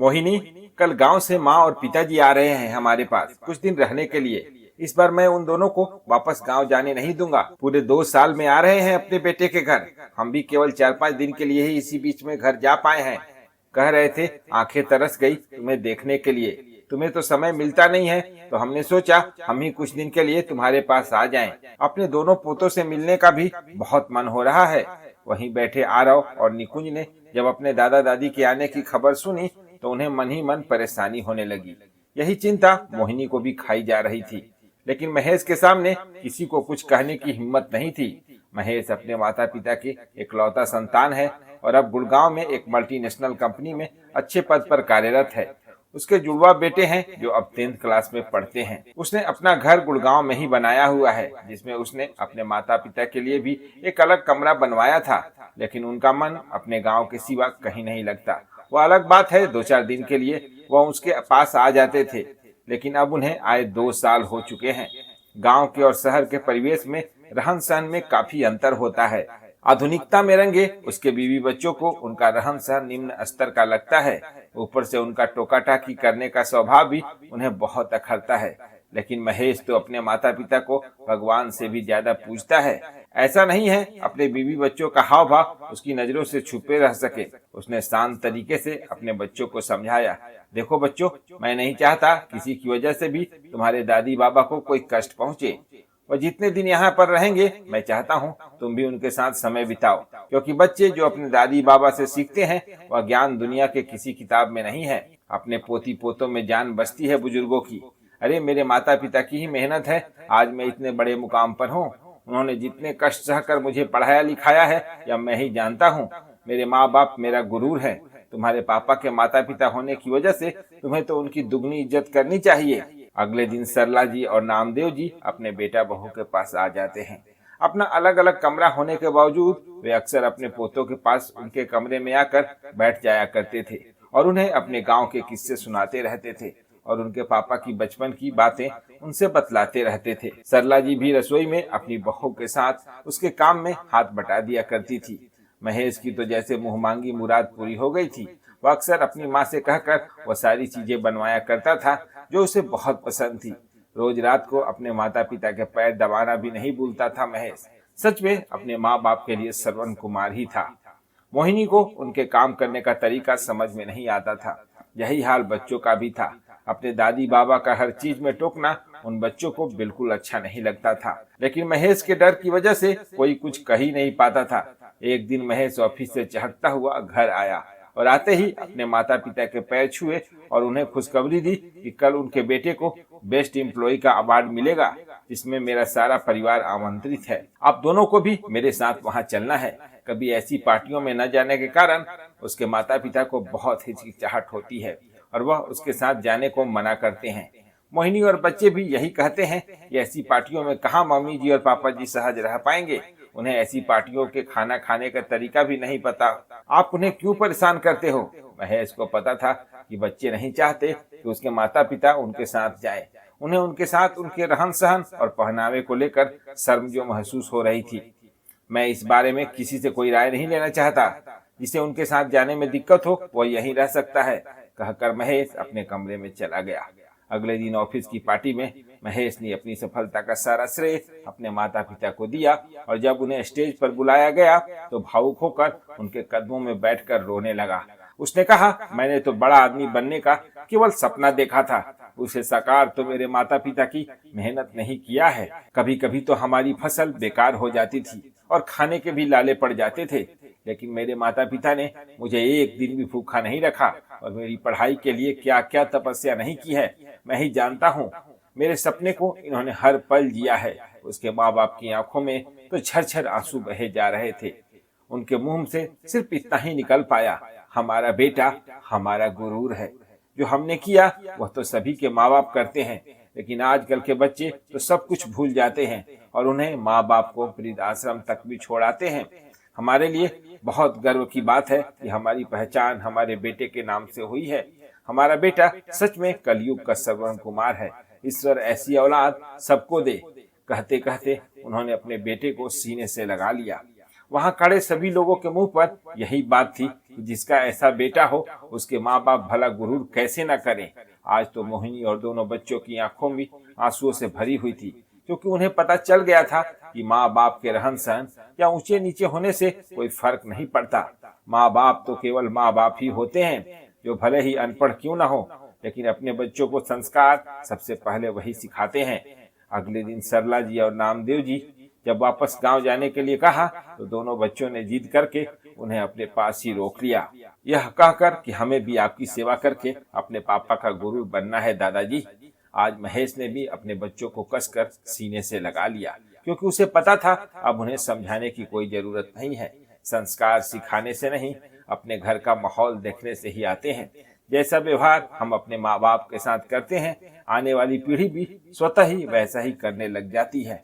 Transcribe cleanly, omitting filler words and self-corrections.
मोहिनी, कल गांव से माँ और पिताजी आ रहे हैं हमारे पास कुछ दिन रहने के लिए। इस बार मैं उन दोनों को वापस गांव जाने नहीं दूंगा। पूरे 2 साल में आ रहे हैं अपने बेटे के घर। हम भी केवल 4-5 दिन के लिए ही इसी बीच में घर जा पाए हैं। कह रहे थे आंखें तरस गई तुम्हें देखने के लिए। तुम्हें तो समय मिलता नहीं है, तो हमने सोचा हम ही कुछ दिन के लिए तुम्हारे पास आ जाएं। अपने दोनों पोतों से मिलने का भी बहुत मन हो रहा है। वहीं बैठे आरव और निकुंज ने जब अपने दादा दादी के आने की खबर सुनी तो उन्हें मन ही मन परेशानी होने लगी। यही चिंता मोहिनी को भी खाई जा रही थी, लेकिन महेश के सामने किसी को कुछ कहने की हिम्मत नहीं थी। महेश अपने माता पिता की इकलौता संतान है और अब गुड़गांव में एक मल्टीनेशनल कंपनी में अच्छे पद पर कार्यरत है। उसके जुड़वा बेटे हैं जो अब 10th क्लास में पढ़ते हैं। उसने अपना घर गुड़गांव में ही बनाया हुआ है, जिसमें उसने अपने माता पिता के लिए भी एक अलग कमरा बनवाया था। लेकिन उनका मन अपने गांव के सिवा कहीं नहीं लगता। वह अलग बात है, 2-4 दिन के लिए वह उसके पास आ जाते थे, लेकिन अब उन्हें आए 2 साल हो चुके हैं। गांव के और शहर के परिवेश में रहन सहन में काफी अंतर होता है। आधुनिकता में रंगे उसके बीवी बच्चों को उनका रहन सहन निम्न स्तर का लगता है। ऊपर से उनका टोका टाकी करने का स्वभाव भी उन्हें बहुत अखरता है। लेकिन महेश तो अपने माता पिता को भगवान से भी ज्यादा पूजता है। ऐसा नहीं है अपने बीवी बच्चों का हाव भाव उसकी नजरों से छुपे रह सके। उसने शांत तरीके से अपने बच्चों को समझाया, देखो बच्चों, मैं नहीं चाहता किसी की वजह से भी तुम्हारे दादी बाबा को कोई कष्ट पहुंचे। और जितने दिन यहाँ पर रहेंगे मैं चाहता हूँ तुम भी उनके साथ समय बिताओ, क्योंकि बच्चे जो अपने दादी बाबा से सीखते हैं वह ज्ञान दुनिया के किसी किताब में नहीं है। अपने पोती पोतों में जान बसती है बुजुर्गों की। अरे मेरे माता पिता की ही मेहनत है आज मैं इतने बड़े मुकाम पर हूँ। उन्होंने जितने कष्ट सहकर मुझे पढ़ाया लिखाया है यह मैं ही जानता हूँ। मेरे माँ बाप मेरा गुरूर है। तुम्हारे पापा के माता पिता होने की वजह से तुम्हें तो उनकी दुगनी इज्जत करनी चाहिए। अगले दिन सरला जी और नामदेव जी अपने बेटा बहू के पास आ जाते हैं। अपना अलग अलग कमरा होने के बावजूद वे अक्सर अपने पोतों के पास उनके कमरे में आकर बैठ जाया करते थे और उन्हें अपने गांव के किस्से सुनाते रहते थे और उनके पापा की बचपन की बातें उनसे बतलाते रहते थे। सरला जी भी रसोई में अपनी बहू के साथ उसके काम में हाथ बटा दिया करती थी। महेश की तो जैसे मुंहमांगी मुराद पूरी हो गई थी। वह अक्सर अपनी माँ से कहकर वह सारी चीजें बनवाया करता था जो उसे बहुत पसंद थी। रोज रात को अपने माता पिता के पैर दबाना भी नहीं भूलता था महेश। सच में अपने माँ बाप के लिए श्रवण कुमार ही था। मोहिनी को उनके काम करने का तरीका समझ में नहीं आता था। यही हाल बच्चों का भी था। अपने दादी बाबा का हर चीज में टोकना उन बच्चों को बिल्कुल अच्छा नहीं लगता था, लेकिन महेश के डर की वजह से कोई कुछ कह ही नहीं पाता था। एक दिन महेश ऑफिस से चहकता हुआ घर आया और आते ही अपने माता पिता के पैर छुए और उन्हें खुशखबरी दी कि कल उनके बेटे को बेस्ट एम्प्लॉय का अवार्ड मिलेगा, जिसमें मेरा सारा परिवार आमंत्रित है। आप दोनों को भी मेरे साथ वहां चलना है। कभी ऐसी पार्टियों में न जाने के कारण उसके माता पिता को बहुत हिचकिचाहट होती है और वह उसके साथ जाने को मना करते हैं। मोहिनी और बच्चे भी यही कहते हैं कि ऐसी पार्टियों में कहाँ मम्मी जी और पापा जी सहज रह पाएंगे। उन्हें ऐसी पार्टियों के खाना खाने का तरीका भी नहीं पता। आप उन्हें क्यों परेशान करते हो? महेश को पता था कि बच्चे नहीं चाहते कि उसके माता पिता उनके साथ जाएं। उन्हें उनके साथ उनके रहन सहन और पहनावे को लेकर शर्म जो महसूस हो रही थी। मैं इस बारे में किसी से कोई राय नहीं लेना चाहता। जिसे उनके साथ जाने में दिक्कत हो वह यहीं रह सकता है, कहकर महेश अपने कमरे में चला गया। अगले दिन ऑफिस की पार्टी में महेश ने अपनी सफलता का सारा श्रेय अपने माता पिता को दिया और जब उन्हें स्टेज पर बुलाया गया तो भावुक होकर उनके कदमों में बैठकर रोने लगा। उसने कहा, मैंने तो बड़ा आदमी बनने का केवल सपना देखा था, उसे साकार तो मेरे माता पिता की मेहनत नहीं किया है। कभी कभी तो हमारी फसल बेकार हो जाती थी और खाने के भी लाले पड़ जाते थे, लेकिन मेरे माता पिता ने मुझे एक दिन भी भूखा नहीं रखा और मेरी पढ़ाई के लिए क्या क्या तपस्या नहीं की है मैं ही जानता हूँ। मेरे सपने को इन्होंने हर पल जिया है। उसके माँ बाप की आंखों में तो झरझर आंसू बहे जा रहे थे। उनके मुंह से सिर्फ इतना ही निकल पाया, हमारा बेटा हमारा गुरूर है। जो हमने किया वह तो सभी के माँ बाप करते हैं, लेकिन आजकल के बच्चे तो सब कुछ भूल जाते हैं और उन्हें माँ बाप को वृद्धाश्रम तक भी छोड़ाते हैं। हमारे लिए बहुत गर्व की बात है कि हमारी पहचान हमारे बेटे के नाम से हुई है। हमारा बेटा सच में कलयुग का श्रवण कुमार है। ईश्वर ऐसी औलाद सबको दे। कहते कहते उन्होंने अपने बेटे को सीने से लगा लिया। वहाँ खड़े सभी लोगों के मुंह पर यही बात थी कि जिसका ऐसा बेटा हो उसके माँ बाप भला गुरूर कैसे न करें। आज तो मोहिनी और दोनों बच्चों की आंखों भी आंसुओं से भरी हुई थी, क्योंकि उन्हें पता चल गया था कि माँ बाप के रहन सहन या ऊंचे नीचे होने से कोई फर्क नहीं पड़ता। माँ बाप तो केवल माँ बाप ही होते हैं, जो भले ही अनपढ़ क्यों न हो, लेकिन अपने बच्चों को संस्कार सबसे पहले वही सिखाते हैं। अगले दिन सरला जी और नामदेव जी जब वापस गांव जाने के लिए कहा तो दोनों बच्चों ने जिद करके उन्हें अपने पास ही रोक लिया, यह कहकर कि हमें भी आपकी सेवा करके अपने पापा का गुरु बनना है दादाजी। आज महेश ने भी अपने बच्चों को कसकर सीने से लगा लिया, क्योंकि उसे पता था अब उन्हें समझाने की कोई जरूरत नहीं है। संस्कार सिखाने से नहीं, अपने घर का माहौल देखने से ही आते हैं। जैसा व्यवहार हम अपने माँ बाप के साथ करते हैं, आने वाली पीढ़ी भी स्वतः ही वैसा ही करने लग जाती है।